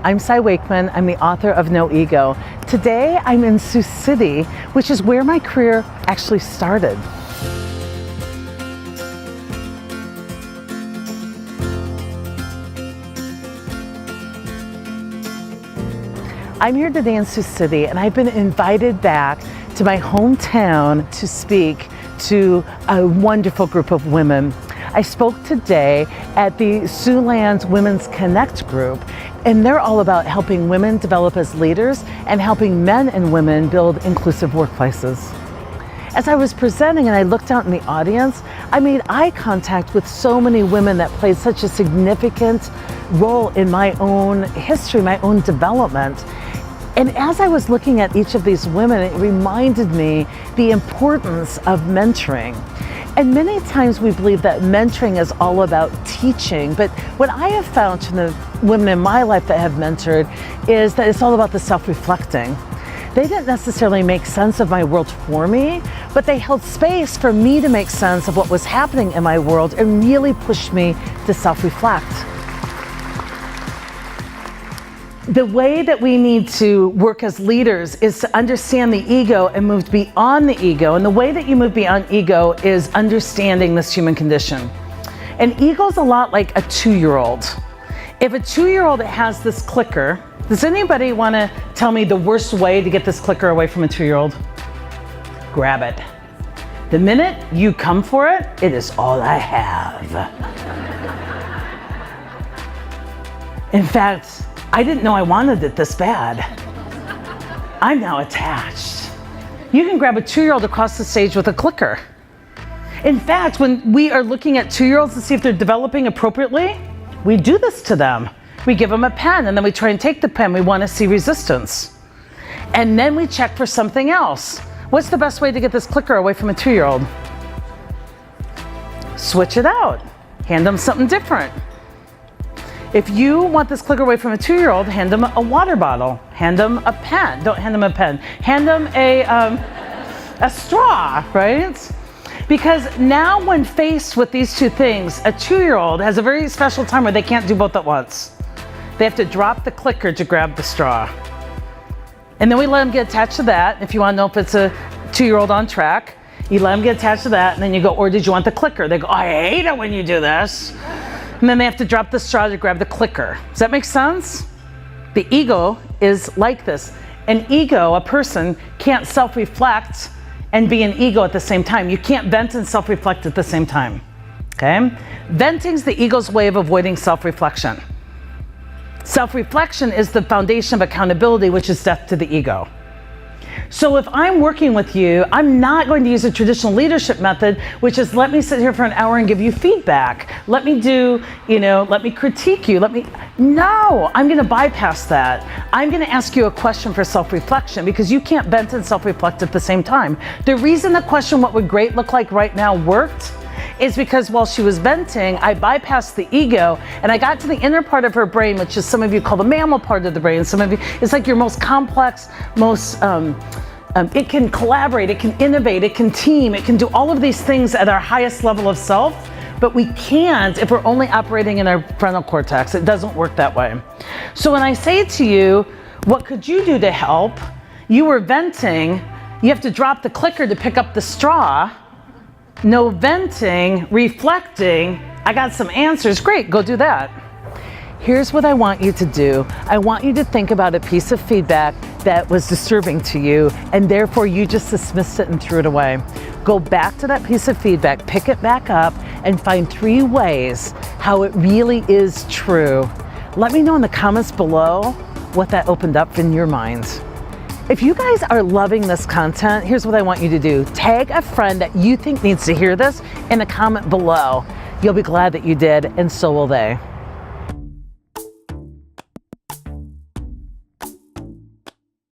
I'm Cy Wakeman. I'm the author of No Ego. Today I'm in Sioux City, which is where my career actually started. I'm here today in Sioux City, and I've been invited back to my hometown to speak to a wonderful group of women. I spoke today at the Siouxlands Women's Connect group, and they're all about helping women develop as leaders and helping men and women build inclusive workplaces. As I was presenting and I looked out in the audience, I made eye contact with so many women that played such a significant role in my own history, my own development. And as I was looking at each of these women, it reminded me the importance of mentoring. And many times we believe that mentoring is all about teaching, but what I have found from the women in my life that have mentored is that it's all about the self-reflecting. They didn't necessarily make sense of my world for me, but they held space for me to make sense of what was happening in my world and really pushed me to self-reflect. The way that we need to work as leaders is to understand the ego and move beyond the ego. And the way that you move beyond ego is understanding this human condition. And ego's a lot like a 2-year-old. If a 2-year-old has this clicker, does anybody want to tell me the worst way to get this clicker away from a 2-year-old? Grab it. The minute you come for it, it is all I have. In fact, I didn't know I wanted it this bad. I'm now attached. You can grab a 2-year-old across the stage with a clicker. In fact, when we are looking at 2-year-olds to see if they're developing appropriately, we do this to them. We give them a pen and then we try and take the pen. We want to see resistance. And then we check for something else. What's the best way to get this clicker away from a 2-year-old? Switch it out. Hand them something different. If you want this clicker away from a 2-year-old, hand them a water bottle. Hand them a pen. Don't hand them a pen. Hand them a straw, right? Because now when faced with these two things, a 2-year-old has a very special time where they can't do both at once. They have to drop the clicker to grab the straw. And then we let them get attached to that. If you want to know if it's a 2-year-old on track, you let them get attached to that, and then you go, or did you want the clicker? They go, I hate it when you do this. And then they have to drop the straw to grab the clicker. Does that make sense? The ego is like this. An ego, a person, can't self-reflect and be an ego at the same time. You can't vent and self-reflect at the same time, okay? Venting's the ego's way of avoiding self-reflection. Self-reflection is the foundation of accountability, which is death to the ego. So if I'm working with you, I'm not going to use a traditional leadership method, which is let me sit here for an hour and give you feedback. Let me do, let me critique you. No, I'm going to bypass that. I'm going to ask you a question for self-reflection because you can't vent and self-reflect at the same time. The reason the question, what would great look like right now, worked is because while she was venting, I bypassed the ego and I got to the inner part of her brain, which is some of you call the mammal part of the brain. Some of you, it's like your most complex, it can collaborate, it can innovate, it can team, it can do all of these things at our highest level of self, but we can't if we're only operating in our frontal cortex. It doesn't work that way. So when I say to you, what could you do to help? You were venting, you have to drop the clicker to pick up the straw. No venting, reflecting, I got some answers, great, go do that. Here's what I want you to do. I want you to think about a piece of feedback that was disturbing to you and therefore you just dismissed it and threw it away. Go back to that piece of feedback, pick it back up and find 3 ways how it really is true. Let me know in the comments below what that opened up in your mind. If you guys are loving this content, here's what I want you to do. Tag a friend that you think needs to hear this in the comment below. You'll be glad that you did, and so will they.